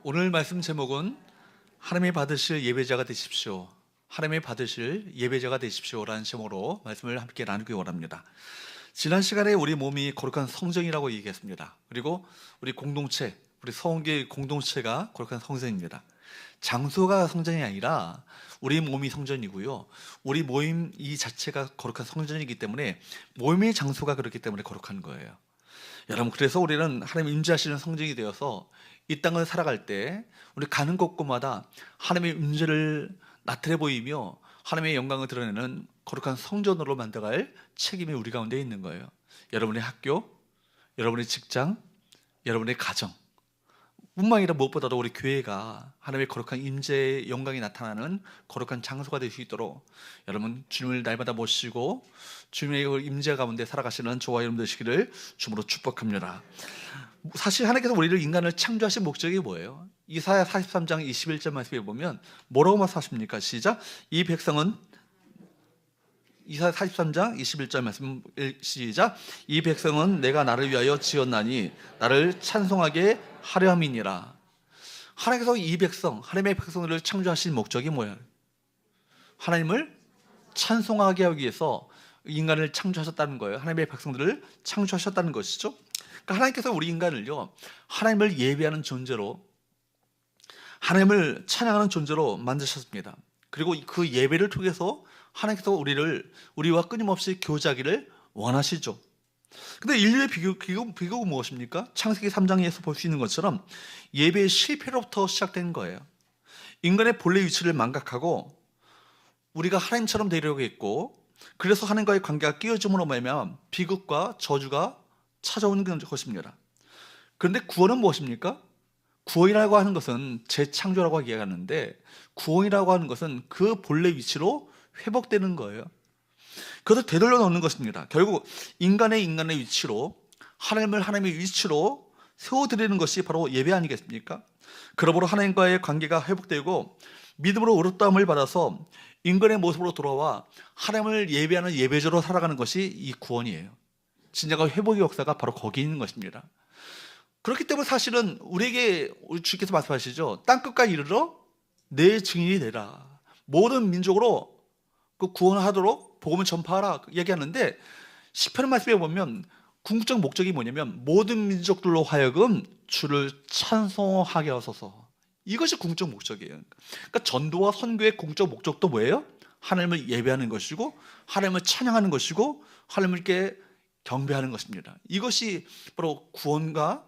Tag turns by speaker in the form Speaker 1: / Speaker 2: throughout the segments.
Speaker 1: 오늘 말씀 제목은 하나님이 받으실 예배자가 되십시오. 하나님이 받으실 예배자가 되십시오라는 제목으로 말씀을 함께 나누기 원합니다. 지난 시간에 우리 몸이 거룩한 성전이라고 얘기했습니다. 그리고 우리 공동체, 우리 서원교회 공동체가 거룩한 성전입니다. 장소가 성전이 아니라 우리 몸이 성전이고요. 우리 모임 이 자체가 거룩한 성전이기 때문에 모임의 장소가 그렇기 때문에 거룩한 거예요. 여러분, 그래서 우리는 하나님 임재하시는 성전이 되어서 이 땅을 살아갈 때 우리 가는 곳곳마다 하나님의 임재를 나타내 보이며 하나님의 영광을 드러내는 거룩한 성전으로 만들어갈 책임이 우리 가운데 있는 거예요. 여러분의 학교, 여러분의 직장, 여러분의 가정 뿐만 아니라 무엇보다도 우리 교회가 하나님의 거룩한 임재의 영광이 나타나는 거룩한 장소가 될 수 있도록 여러분 주님을 날마다 모시고 주님의 임재 가운데 살아가시는 저와 여러분 되시기를 주님으로 축복합니다. 사실 하나님께서 우리를 인간을 창조하신 목적이 뭐예요? 이사야 43장 21절 말씀에 보면 뭐라고 말씀하십니까? 시작. 이 백성은 이사야 43장 21절 말씀 시작. 이 백성은 내가 나를 위하여 지었나니 나를 찬송하게 하려 함이니라. 하나님께서 이 백성, 하나님의 백성들을 창조하신 목적이 뭐예요? 하나님을 찬송하게 하기 위해서 인간을 창조하셨다는 거예요. 하나님의 백성들을 창조하셨다는 것이죠. 그러니까 하나님께서 우리 인간을요, 하나님을 예배하는 존재로, 하나님을 찬양하는 존재로 만드셨습니다. 그리고 그 예배를 통해서 하나님께서 우리와 끊임없이 교제하기를 원하시죠. 근데 인류의 비극은 무엇입니까? 창세기 3장에서 볼 수 있는 것처럼 예배의 실패로부터 시작된 거예요. 인간의 본래 위치를 망각하고 우리가 하나님처럼 되려고 했고, 그래서 하나님과의 관계가 깨어짐으로 말미암아 비극과 저주가 찾아오는 것입니다. 그런데 구원은 무엇입니까? 구원이라고 하는 것은 재창조라고 이야기하는데, 구원이라고 하는 것은 그 본래 위치로 회복되는 거예요. 그것을 되돌려 놓는 것입니다. 결국 인간의 위치로, 하나님의 위치로 세워드리는 것이 바로 예배 아니겠습니까? 그러므로 하나님과의 관계가 회복되고 믿음으로 의롭다함을 받아서 인간의 모습으로 돌아와 하나님을 예배하는 예배자로 살아가는 것이 이 구원이에요. 진정한 회복의 역사가 바로 거기 있는 것입니다. 그렇기 때문에 사실은 우리 주께서 말씀하시죠. 땅끝까지 이르러 내 증인이 되라. 모든 민족으로 그 구원하도록 복음을 전파하라 얘기하는데, 시편 말씀에 보면 궁극적 목적이 뭐냐면 모든 민족들로 하여금 주를 찬송하게 하소서. 이것이 궁극적 목적이에요. 그러니까 전도와 선교의 궁극적 목적도 뭐예요? 하나님을 예배하는 것이고, 하나님을 찬양하는 것이고, 하나님을 경배하는 것입니다. 이것이 바로 구원과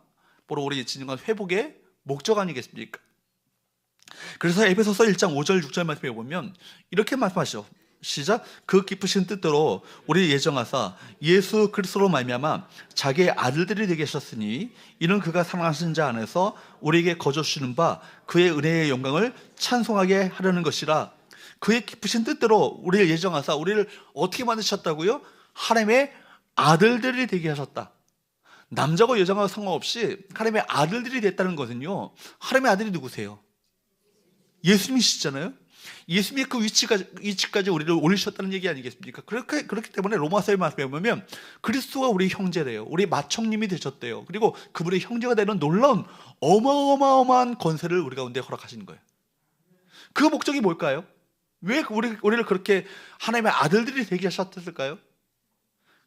Speaker 1: 바로 우리 진정한 회복의 목적 아니겠습니까? 그래서 에베소서 1장 5절 6절 말씀에 보면 이렇게 말씀하시죠. 시작. 그 깊으신 뜻대로 우리 예정하사 예수 그리스도로 말미암아 자기의 아들들이 되게 하셨으니 이는 그가 사랑하신 자 안에서 우리에게 거저 주시는 바 그의 은혜의 영광을 찬송하게 하려는 것이라. 그의 깊으신 뜻대로 우리를 예정하사 우리를 어떻게 만드셨다고요? 하나님의 아들들이 되게 하셨다. 남자고 여자가 상관없이 하나님의 아들들이 됐다는 것은요, 하나님의 아들이 누구세요? 예수님이시잖아요. 예수님의 그 위치까지 우리를 올리셨다는 얘기 아니겠습니까? 그렇기 때문에 로마서의 말씀에 보면 그리스도가 우리 형제래요. 우리 마청님이 되셨대요. 그리고 그분의 형제가 되는 놀라운 어마어마한 권세를 우리 가운데 허락하신 거예요. 그 목적이 뭘까요? 왜 우리를 그렇게 하나님의 아들들이 되게 하셨을까요?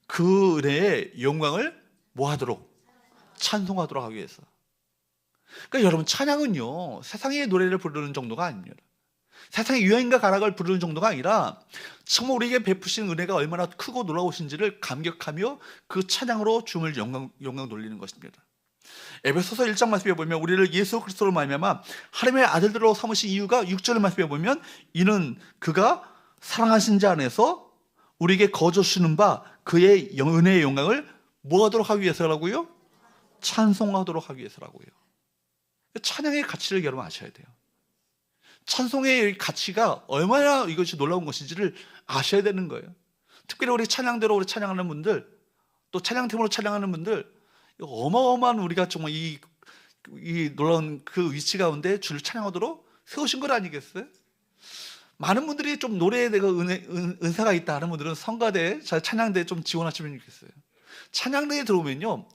Speaker 1: 그 은혜의 영광을 뭐하도록? 찬송하도록 하기 위해서. 그러니까 여러분, 찬양은요, 세상의 노래를 부르는 정도가 아닙니다. 세상의 유행과 가락을 부르는 정도가 아니라 정말 우리에게 베푸신 은혜가 얼마나 크고 놀라우신지를 감격하며 그 찬양으로 주님을 영광 돌리는 것입니다. 에베소서 1장 말씀에 보면 우리를 예수 그리스도로 말미암아 하나님의 아들들로 삼으신 이유가 6절 말씀에 보면 이는 그가 사랑하신 자 안에서 우리에게 거저 주시는 바 그의 은혜의 영광을 뭐하도록 하기 위해서라고요? 찬송하도록 하기 위해서라고요. 찬양의 가치를 여러분 아셔야 돼요. 찬송의 가치가 얼마나 이것이 놀라운 것인지를 아셔야 되는 거예요. 특별히 우리 찬양대로 우리 찬양하는 분들, 또 찬양팀으로 찬양하는 분들, 어마어마한 우리가 정말 이 놀라운 그 위치 가운데 주를 찬양하도록 세우신 것 아니겠어요? 많은 분들이 좀 노래에 대해 은사가 있다 하는 분들은 성가대, 찬양대에 좀 지원하시면 좋겠어요. 찬양대에 들어오면요,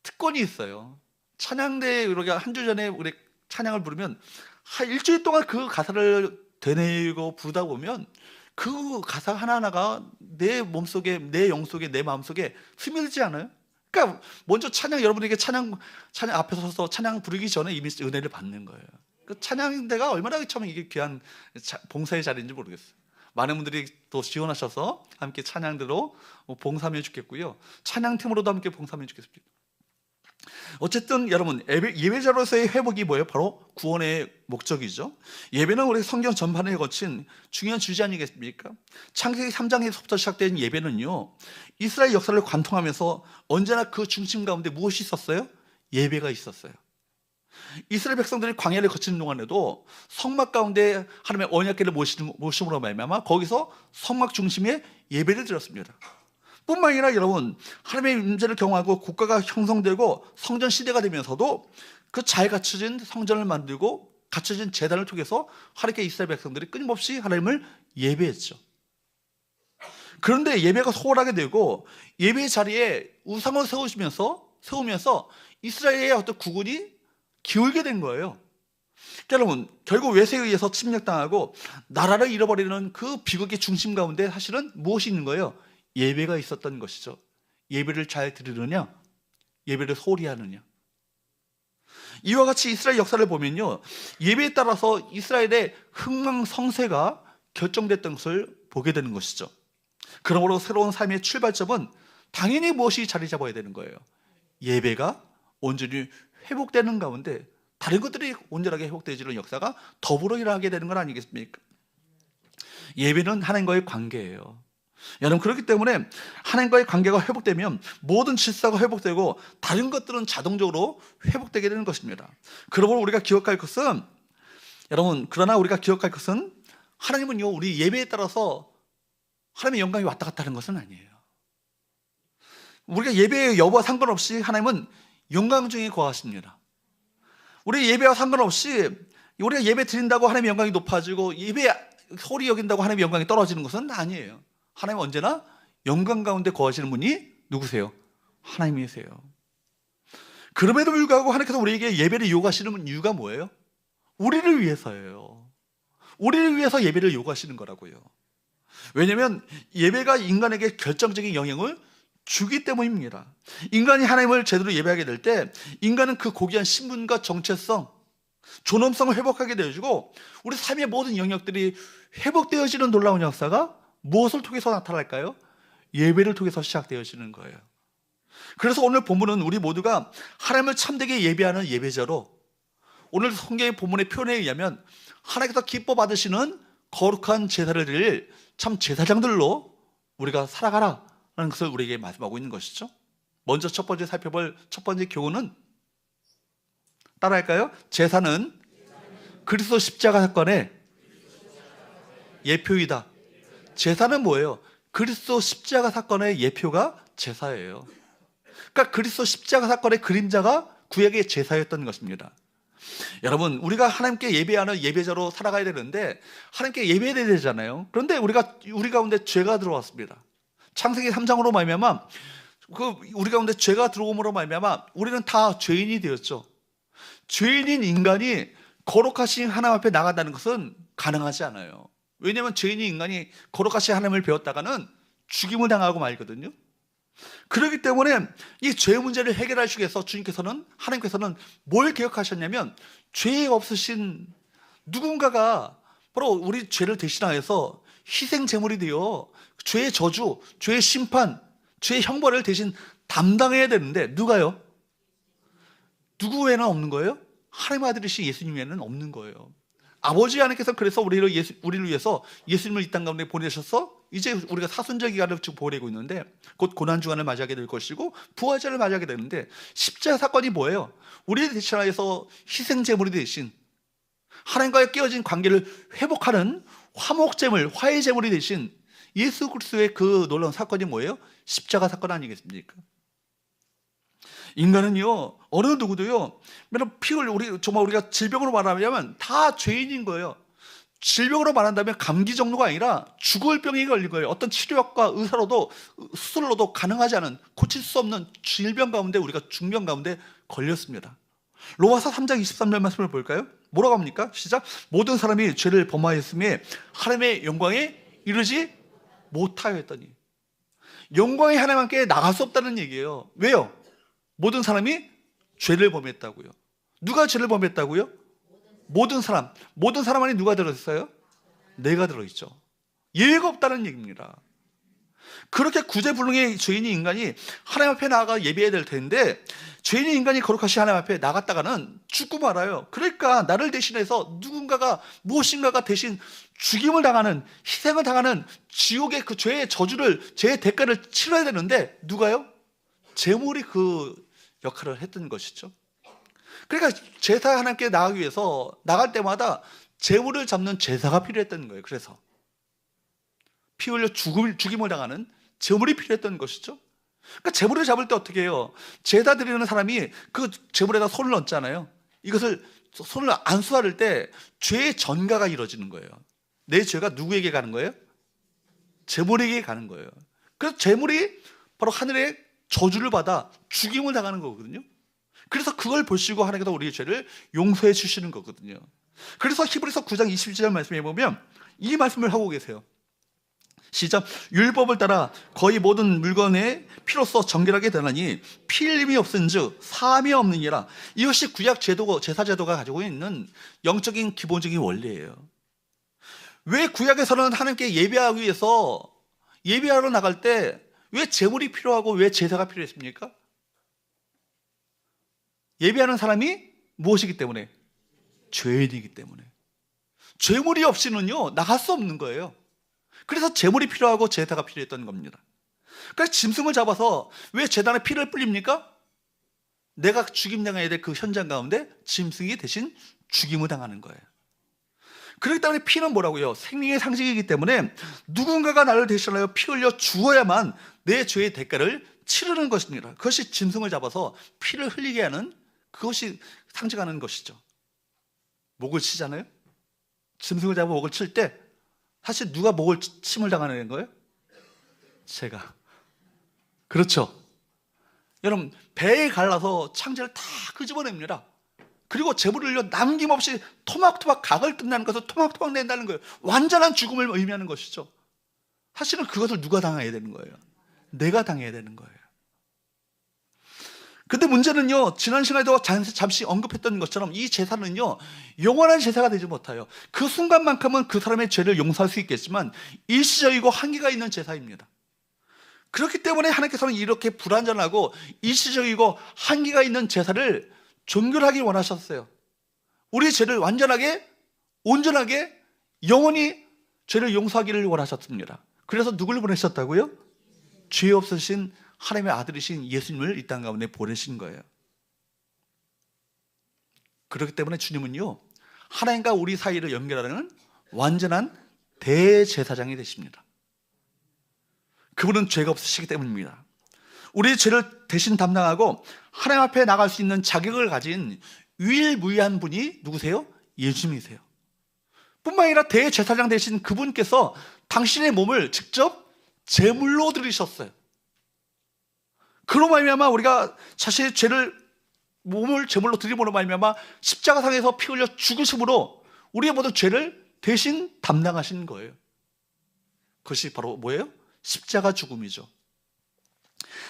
Speaker 1: 특권이 있어요. 찬양대에 우리가 한 주 전에 우리 찬양을 부르면 한 일주일 동안 그 가사를 되뇌고 부르다 보면 그 가사 하나하나가 내 몸속에, 내 영속에, 내 마음속에 스며들지 않아요? 그러니까 먼저 여러분에게 찬양 앞에 서서 찬양 부르기 전에 이미 은혜를 받는 거예요. 그 찬양대가 얼마나 참 이게 귀한 봉사의 자리인지 모르겠어요. 많은 분들이 또 지원하셔서 함께 찬양대로 봉사하면 좋겠고요. 찬양팀으로도 함께 봉사하면 좋겠습니다. 어쨌든 여러분, 예배자로서의 회복이 뭐예요? 바로 구원의 목적이죠. 예배는 우리 성경 전반에 거친 중요한 주제 아니겠습니까? 창세기 3장에서부터 시작된 예배는요, 이스라엘 역사를 관통하면서 언제나 그 중심 가운데 무엇이 있었어요? 예배가 있었어요. 이스라엘 백성들이 광야를 거치는 동안에도 성막 가운데 하나님의 언약궤를 모심으로 말미암아 거기서 성막 중심의 예배를 드렸습니다. 뿐만 아니라 여러분, 하나님의 임재를 경험하고 국가가 형성되고 성전 시대가 되면서도 그 잘 갖춰진 성전을 만들고 갖춰진 제단을 통해서 하나님께 이스라엘 백성들이 끊임없이 하나님을 예배했죠. 그런데 예배가 소홀하게 되고 예배 자리에 우상을 세우면서 이스라엘의 어떤 국운이 기울게 된 거예요. 그러니까 여러분, 결국 외세에 의해서 침략당하고 나라를 잃어버리는 그 비극의 중심 가운데 사실은 무엇이 있는 거예요? 예배가 있었던 것이죠. 예배를 잘 드리느냐, 예배를 소홀히 하느냐. 이와 같이 이스라엘 역사를 보면요, 예배에 따라서 이스라엘의 흥망성쇠가 결정됐던 것을 보게 되는 것이죠. 그러므로 새로운 삶의 출발점은 당연히 무엇이 자리 잡아야 되는 거예요? 예배가 온전히 회복되는 가운데 다른 것들이 온전하게 회복되지는 역사가 더불어 일어나게 되는 건 아니겠습니까? 예배는 하나님과의 관계예요. 여러분, 그렇기 때문에 하나님과의 관계가 회복되면 모든 질서가 회복되고 다른 것들은 자동적으로 회복되게 되는 것입니다. 그러므로 우리가 기억할 것은, 그러나 우리가 기억할 것은 하나님은요, 우리 예배에 따라서 하나님의 영광이 왔다 갔다 하는 것은 아니에요. 우리가 예배의 여부와 상관없이 하나님은 영광 중에 거하십니다. 우리 예배와 상관없이 우리가 예배 드린다고 하나님의 영광이 높아지고 예배 소리 여긴다고 하나님의 영광이 떨어지는 것은 아니에요. 하나님은 언제나 영광 가운데 거하시는 분이 누구세요? 하나님이세요. 그럼에도 불구하고 하나님께서 우리에게 예배를 요구하시는 이유가 뭐예요? 우리를 위해서예요. 우리를 위해서 예배를 요구하시는 거라고요. 왜냐하면 예배가 인간에게 결정적인 영향을 주기 때문입니다. 인간이 하나님을 제대로 예배하게 될 때 인간은 그 고귀한 신분과 정체성, 존엄성을 회복하게 되어지고 우리 삶의 모든 영역들이 회복되어지는 놀라운 역사가 무엇을 통해서 나타날까요? 예배를 통해서 시작되어지는 거예요. 그래서 오늘 본문은 우리 모두가 하나님을 참되게 예배하는 예배자로, 오늘 성경의 본문의 표현에 의하면 하나님께서 기뻐 받으시는 거룩한 제사를 드릴 참 제사장들로 우리가 살아가라 라는 것을 우리에게 말씀하고 있는 것이죠. 먼저 첫 번째 살펴볼 첫 번째 교훈은, 따라할까요? 제사는 그리스도 십자가 사건의 예표이다. 제사는 뭐예요? 그리스도 십자가 사건의 예표가 제사예요. 그러니까 그리스도 십자가 사건의 그림자가 구약의 제사였던 것입니다. 여러분, 우리가 하나님께 예배하는 예배자로 살아가야 되는데 하나님께 예배해야 되잖아요. 그런데 우리 가운데 죄가 들어왔습니다. 창세기 3장으로 말미암아 우리 가운데 죄가 들어옴으로 말미암아 우리는 다 죄인이 되었죠. 죄인인 인간이 거룩하신 하나님 앞에 나간다는 것은 가능하지 않아요. 왜냐하면 죄인인 인간이 거룩하신 하나님을 배웠다가는 죽임을 당하고 말거든요. 그렇기 때문에 이 죄 문제를 해결하시기 위해서 하나님께서는 뭘 계획하셨냐면, 죄 없으신 누군가가 바로 우리 죄를 대신하여서 희생 제물이 되어 죄의 저주, 죄의 심판, 죄의 형벌을 대신 담당해야 되는데 누가요? 누구 외에는 없는 거예요? 하나님 아들이신 예수님 외에는 없는 거예요. 아버지 하나님께서 그래서 우리를 위해서 예수님을 이 땅 가운데 보내셔서 이제 우리가 사순절 기간을 지금 보내고 있는데 곧 고난주간을 맞이하게 될 것이고 부활절을 맞이하게 되는데, 십자가 사건이 뭐예요? 우리를 대신하여서 희생제물이 대신 하나님과의 깨어진 관계를 회복하는 화목제물, 화해제물이 대신 예수 그리스도의 그 놀라운 사건이 뭐예요? 십자가 사건 아니겠습니까? 인간은요, 어느 누구도요, 우리가 질병으로 말하면 다 죄인인 거예요. 질병으로 말한다면 감기 정도가 아니라 죽을 병이 걸린 거예요. 어떤 치료학과 의사로도 수술로도 가능하지 않은, 고칠 수 없는 질병 가운데 우리가 중병 가운데 걸렸습니다. 로마서 3장 23절 말씀을 볼까요? 뭐라고 합니까? 시작. 모든 사람이 죄를 범하였음에 하나님의 영광에 이르지 못하여 했더니. 영광의 하나님께 나갈 수 없다는 얘기예요. 왜요? 모든 사람이 죄를 범했다고요. 누가 죄를 범했다고요? 모든 사람. 모든 사람 안에 누가 들어있어요? 내가 들어있죠. 예외가 없다는 얘기입니다. 그렇게 구제불능의 죄인이 인간이 하나님 앞에 나아가 예배해야 될 텐데, 죄인이 인간이 거룩하신 하나님 앞에 나갔다가는 죽고 말아요. 그러니까 나를 대신해서 누군가가 무엇인가가 대신 죽임을 당하는, 희생을 당하는 지옥의 그 죄의 저주를, 죄의 대가를 치러야 되는데 누가요? 제물이 그 역할을 했던 것이죠. 그러니까 제사 하나님께 나가기 위해서 나갈 때마다 제물을 잡는 제사가 필요했던 거예요. 그래서 피 흘려 죽임을 당하는 제물이 필요했던 것이죠. 그러니까 제물을 잡을 때 어떻게 해요? 제사 드리는 사람이 그 제물에다 손을 얹잖아요. 이것을 손을 안수할 때 죄의 전가가 이루어지는 거예요. 내 죄가 누구에게 가는 거예요? 제물에게 가는 거예요. 그래서 제물이 바로 하늘의 저주를 받아 죽임을 당하는 거거든요. 그래서 그걸 보시고 하나님께서 우리의 죄를 용서해 주시는 거거든요. 그래서 히브리서 9장 22절 말씀에 보면 이 말씀을 하고 계세요. 시작. 율법을 따라 거의 모든 물건의 피로써 정결하게 되나니 피 흘림이 없은즉 사함이 없느니라. 이것이 구약 제도, 제사 제도가 가지고 있는 영적인 기본적인 원리예요. 왜 구약에서는 하나님께 예배하기 위해서 예배하러 나갈 때 왜 제물이 필요하고 왜 제사가 필요했습니까? 예배하는 사람이 무엇이기 때문에? 죄인이기 때문에. 제물이 없이는요 나갈 수 없는 거예요. 그래서 제물이 필요하고 제사가 필요했던 겁니다. 그래서 짐승을 잡아서 왜 제단에 피를 뿌립니까? 내가 죽임당해야 될 그 현장 가운데 짐승이 대신 죽임을 당하는 거예요. 그렇기 때문에 피는 뭐라고요? 생명의 상징이기 때문에 누군가가 나를 대신하여 피 흘려 죽어야만 내 죄의 대가를 치르는 것입니다. 그것이 짐승을 잡아서 피를 흘리게 하는, 그것이 상징하는 것이죠. 목을 치잖아요. 짐승을 잡아 목을 칠 때 사실 누가 목을 침을 당하는 거예요? 제가. 그렇죠. 여러분, 배에 갈라서 창자를 다 끄집어냅니다. 그리고 제물을 흘려 남김없이 토막토막 각을 뜬다는 것을 토막토막 낸다는 거예요. 완전한 죽음을 의미하는 것이죠. 사실은 그것을 누가 당해야 되는 거예요? 내가 당해야 되는 거예요. 근데 문제는요, 지난 시간에도 잠시 언급했던 것처럼 이 제사는요 영원한 제사가 되지 못해요. 그 순간만큼은 그 사람의 죄를 용서할 수 있겠지만 일시적이고 한계가 있는 제사입니다. 그렇기 때문에 하나님께서는 이렇게 불완전하고 일시적이고 한계가 있는 제사를 정결하게 원하셨어요. 우리의 죄를 완전하게, 온전하게, 영원히 죄를 용서하기를 원하셨습니다. 그래서 누굴 보내셨다고요? 죄 없으신 하나님의 아들이신 예수님을 이 땅 가운데 보내신 거예요. 그렇기 때문에 주님은요 하나님과 우리 사이를 연결하는 완전한 대제사장이 되십니다. 그분은 죄가 없으시기 때문입니다. 우리의 죄를 대신 담당하고 하나님 앞에 나갈 수 있는 자격을 가진 유일무이한 분이 누구세요? 예수님이세요. 뿐만 아니라 대제사장 되신 그분께서 당신의 몸을 직접 제물로 드리셨어요. 그로 말미암아 우리가 자신의 죄를, 몸을 제물로 드림으로 말미암아 십자가상에서 피 흘려 죽으심으로 우리의 모든 죄를 대신 담당하신 거예요. 그것이 바로 뭐예요? 십자가 죽음이죠.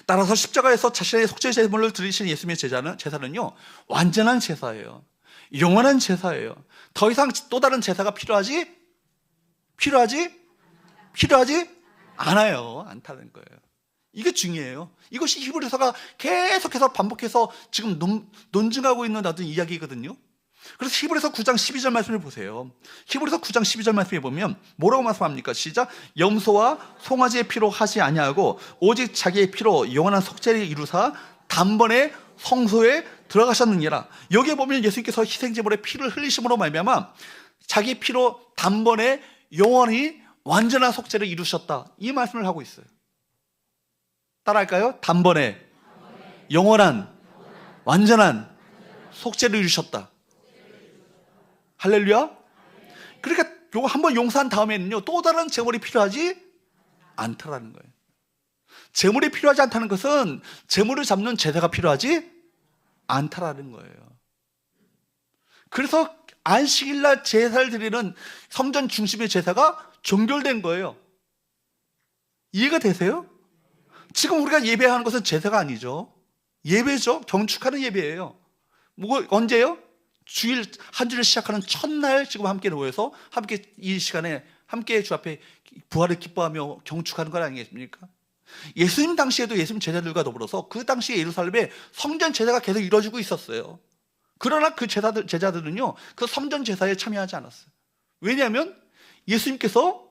Speaker 1: 따라서 십자가에서 자신의 속죄 제물을 드리신 예수님의 제사는요 완전한 제사예요. 영원한 제사예요. 더 이상 또 다른 제사가 필요하지 않아요. 않다는 거예요. 이게 중요해요. 이것이 히브리서가 계속해서 반복해서 지금 논증하고 있는 어떤 이야기거든요. 그래서 히브리서 9장 12절 말씀을 보세요. 히브리서 9장 12절 말씀에 보면 뭐라고 말씀합니까? 시작. 염소와 송아지의 피로 하지 아니하고 오직 자기의 피로 영원한 속죄를 이루사 단번에 성소에 들어가셨느니라. 여기에 보면 예수님께서 희생제물의 피를 흘리심으로 말미암아 자기 피로 단번에 영원히 완전한 속죄를 이루셨다, 이 말씀을 하고 있어요. 따라할까요? 단번에 영원한 완전한 속죄를 이루셨다. 할렐루야. 그러니까 요거 한번 용서한 다음에는요 또 다른 제물이 필요하지 않다라는 거예요. 제물이 필요하지 않다는 것은 제물을 잡는 제사가 필요하지 않다라는 거예요. 그래서 안식일날 제사를 드리는 성전 중심의 제사가 종결된 거예요. 이해가 되세요? 지금 우리가 예배하는 것은 제사가 아니죠. 예배죠. 경축하는 예배예요. 뭐 언제요? 주일 한 주를 시작하는 첫날 지금 함께 모여서 함께 이 시간에 함께 주 앞에 부활을 기뻐하며 경축하는 건 아니겠습니까? 예수님 당시에도 예수님 제자들과 더불어서 그 당시에 예루살렘에 성전 제사가 계속 이루어지고 있었어요. 그러나 그 제자들은요, 그 성전 제사에 참여하지 않았어요. 왜냐하면 예수님께서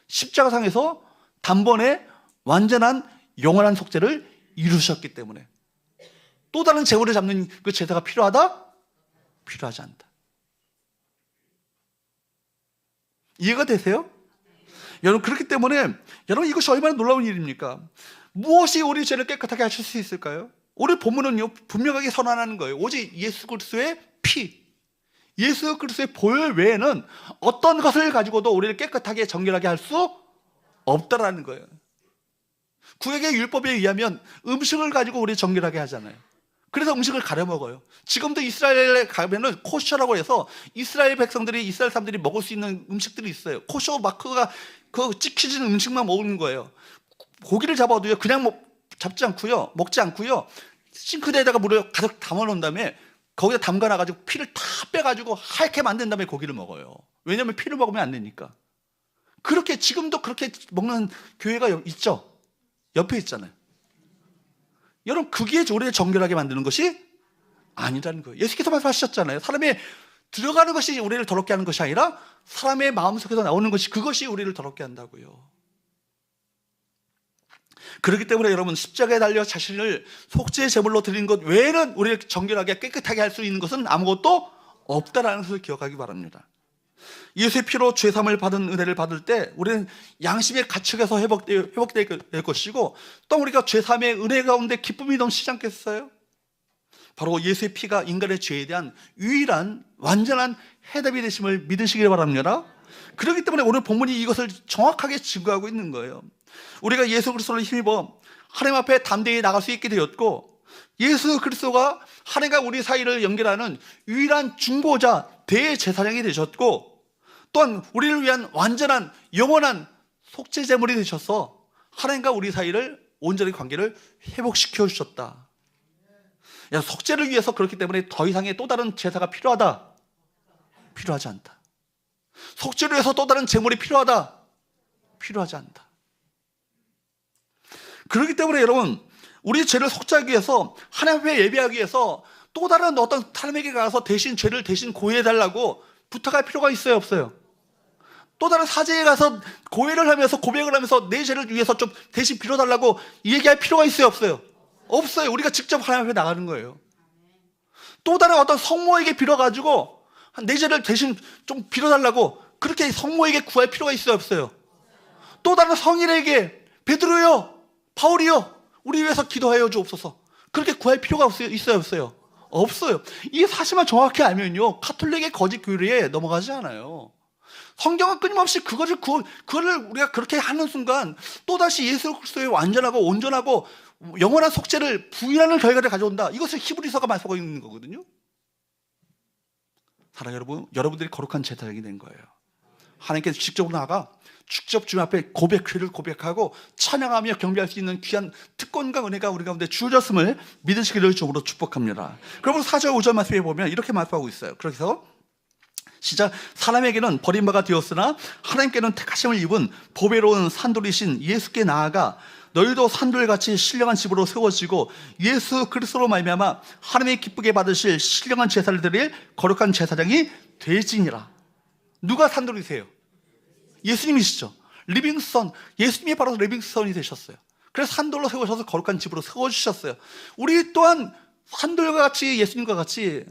Speaker 1: 십자가상에서 단번에 완전한 영원한 속죄를 이루셨기 때문에 또 다른 제물을 잡는 그 제사가 필요하다? 필요하지 않다. 이해가 되세요? 여러분, 그렇기 때문에 여러분, 이것이 얼마나 놀라운 일입니까? 무엇이 우리 죄를 깨끗하게 하실 수 있을까요? 오늘 본문은요, 분명하게 선언하는 거예요. 오직 예수 그리스도의 피, 예수 그리스도의 보혈 외에는 어떤 것을 가지고도 우리를 깨끗하게 정결하게 할 수 없다라는 거예요. 구약의 율법에 의하면 음식을 가지고 우리 정결하게 하잖아요. 그래서 음식을 가려 먹어요. 지금도 이스라엘에 가면은 코셔라고 해서 이스라엘 백성들이, 이스라엘 사람들이 먹을 수 있는 음식들이 있어요. 코셔 마크가 그 찍혀진 음식만 먹는 거예요. 고기를 잡아도요, 그냥 잡지 않고요, 먹지 않고요, 싱크대에다가 물을 가득 담아놓은 다음에 거기다 담가놔가지고 피를 다 빼가지고 하얗게 만든 다음에 고기를 먹어요. 왜냐하면 피를 먹으면 안 되니까. 그렇게 지금도 그렇게 먹는 교회가 있죠. 옆에 있잖아요. 여러분, 그게 우리를 정결하게 만드는 것이 아니라는 거예요. 예수께서 말씀하셨잖아요. 사람의 들어가는 것이 우리를 더럽게 하는 것이 아니라 사람의 마음속에서 나오는 것이, 그것이 우리를 더럽게 한다고요. 그렇기 때문에 여러분, 십자가에 달려 자신을 속죄의 제물로 드리는 것 외에는 우리를 정결하게 깨끗하게 할 수 있는 것은 아무것도 없다라는 것을 기억하기 바랍니다. 예수의 피로 죄사함을 받은 은혜를 받을 때 우리는 양심의 가책에서 회복될 것이고, 또 우리가 죄사함의 은혜 가운데 기쁨이 넘치지 않겠어요? 바로 예수의 피가 인간의 죄에 대한 유일한 완전한 해답이 되심을 믿으시길 바랍니다. 그렇기 때문에 오늘 본문이 이것을 정확하게 증거하고 있는 거예요. 우리가 예수 그리스도를 힘입어 하나님 앞에 담대히 나갈 수 있게 되었고, 예수 그리스도가 하나님과 우리 사이를 연결하는 유일한 중보자, 대제사장이 되셨고, 또한 우리를 위한 완전한 영원한 속죄 제물이 되셔서 하나님과 우리 사이를 온전히 관계를 회복시켜 주셨다. 속죄를 위해서 그렇기 때문에 더 이상의 또 다른 제사가 필요하다? 필요하지 않다. 속죄를 위해서 또 다른 제물이 필요하다? 필요하지 않다. 그렇기 때문에 여러분, 우리 죄를 속죄하기 위해서, 하나님 앞에 예배하기 위해서 또 다른 어떤 사람에게 가서 대신 죄를 대신 고해달라고 부탁할 필요가 있어요, 없어요? 또 다른 사제에 가서 고해를 하면서, 고백을 하면서 내 죄를 위해서 좀 대신 빌어달라고 얘기할 필요가 있어요, 없어요? 없어요. 우리가 직접 하나님 앞에 나가는 거예요. 또 다른 어떤 성모에게 빌어가지고 내 죄를 대신 좀 빌어달라고 그렇게 성모에게 구할 필요가 있어요, 없어요? 또 다른 성인에게 베드로요, 바울이요, 우리 위해서 기도하여 주옵소서, 그렇게 구할 필요가 있어요, 없어요? 없어요. 이 사실만 정확히 알면요, 카톨릭의 거짓 교리에 넘어가지 않아요. 성경은 끊임없이 그거를 우리가 그렇게 하는 순간 또다시 예수 그리스도의 완전하고 온전하고 영원한 속죄를 부인하는 결과를 가져온다. 이것을 히브리서가 말하고 있는 거거든요. 사랑하는 여러분, 여러분들이 거룩한 제사장이 된 거예요. 하나님께서 직접 나아가 직접 주님 앞에 죄를 고백하고 찬양하며 경배할 수 있는 귀한 특권과 은혜가 우리 가운데 주어졌음을 믿으시기를 주으로 축복합니다. 그러면 4절 5절 말씀에 보면 이렇게 말씀하고 있어요. 그래서 시작. 사람에게는 버림바가 되었으나 하나님께는 택하심을 입은 보배로운 산돌이신 예수께 나아가 너희도 산돌같이 신령한 집으로 세워지고 예수 그리스도로 말미암아 하나님이 기쁘게 받으실 신령한 제사를 드릴 거룩한 제사장이 되지니라. 누가 산돌이세요? 예수님이시죠. 리빙스턴, 예수님이 바로 리빙스턴이 되셨어요. 그래서 산돌로 세우셔서 거룩한 집으로 세워주셨어요. 우리 또한 산돌과 같이, 예수님과 같이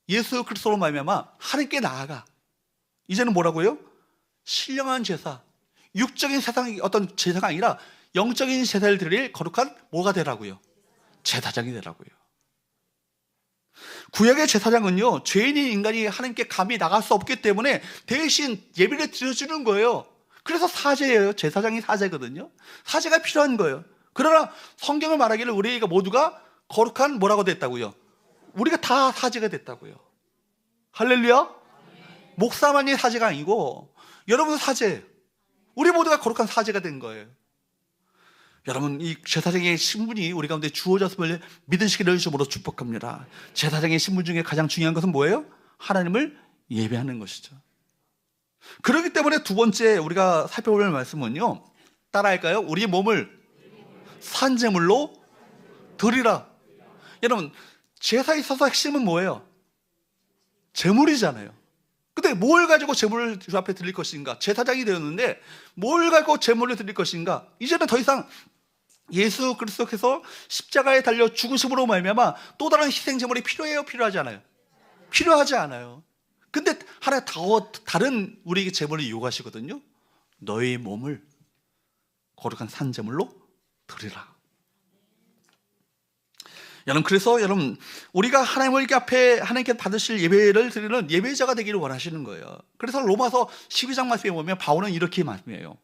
Speaker 1: 예수 그리스도로 말미암아 하나님께 나아가, 이제는 뭐라고요? 신령한 제사, 육적인 세상의 어떤 제사가 아니라 영적인 제사를 드릴 거룩한 뭐가 되라고요? 제사장이 되라고요. 구약의 제사장은요, 죄인인 인간이 하나님께 감히 나갈 수 없기 때문에 대신 예배를 드려주는 거예요. 그래서 사제예요. 제사장이 사제거든요. 사제가 필요한 거예요. 그러나 성경을 말하기를 우리가 모두가 거룩한 뭐라고 됐다고요? 우리가 다 사제가 됐다고요. 할렐루야. 목사만이 사제가 아니고 여러분도 사제예요. 우리 모두가 거룩한 사제가 된 거예요. 여러분, 이 제사장의 신분이 우리 가운데 주어졌음을 믿으시기를 주으로 축복합니다. 제사장의 신분 중에 가장 중요한 것은 뭐예요? 하나님을 예배하는 것이죠. 그렇기 때문에 두 번째 우리가 살펴볼 말씀은요, 따라할까요? 우리 몸을 산제물로 드리라. 여러분, 제사에 있어서 핵심은 뭐예요? 제물이잖아요. 근데 뭘 가지고 제물을 주 앞에 드릴 것인가? 제사장이 되었는데 뭘 가지고 제물을 드릴 것인가? 이제는 더 이상 예수 그리스도께서 십자가에 달려 죽으심으로 말미암아 또 다른 희생 제물이 필요해요? 필요하지 않아요? 필요하지 않아요. 근데 하나 다른 우리에게 제물을 요구하시거든요. 너의 몸을 거룩한 산제물로 드리라. 여러분, 그래서 여러분, 우리가 하나님 앞에 하나님께 받으실 예배를 드리는 예배자가 되기를 원하시는 거예요. 그래서 로마서 12장 말씀에 보면 바울은 이렇게 말씀해요.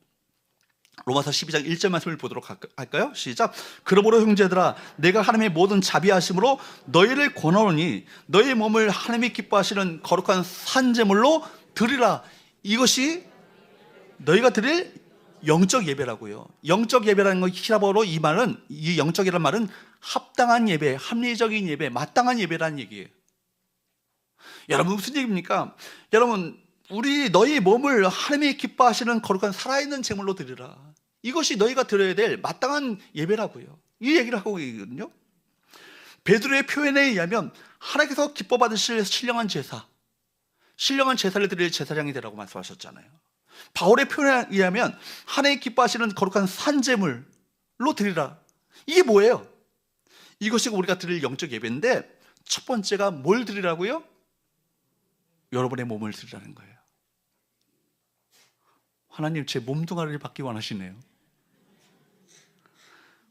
Speaker 1: 로마서 12장 1절 말씀을 보도록 할까요? 시작. 그러므로 형제들아, 내가 하나님의 모든 자비하심으로 너희를 권하노니 너희 몸을 하나님이 기뻐하시는 거룩한 산제물로 드리라. 이것이 너희가 드릴 영적 예배라고요. 영적 예배라는 거, 히라보로 이 말은, 이 영적이라는 말은 합당한 예배, 합리적인 예배, 마땅한 예배라는 얘기예요. 여러분, 무슨 얘기입니까? 여러분, 너희 몸을 하나님이 기뻐하시는 거룩한 살아있는 제물로 드리라. 이것이 너희가 드려야 될 마땅한 예배라고요. 이 얘기를 하고 있거든요. 베드로의 표현에 의하면 하나님께서 기뻐 받으실 신령한 제사를 드릴 제사장이 되라고 말씀하셨잖아요. 바울의 표현에 의하면 하나님이 기뻐하시는 거룩한 산제물로 드리라. 이게 뭐예요? 이것이 우리가 드릴 영적 예배인데, 첫 번째가 뭘 드리라고요? 여러분의 몸을 드리라는 거예요. 하나님, 제 몸뚱아리를 받기 원하시네요.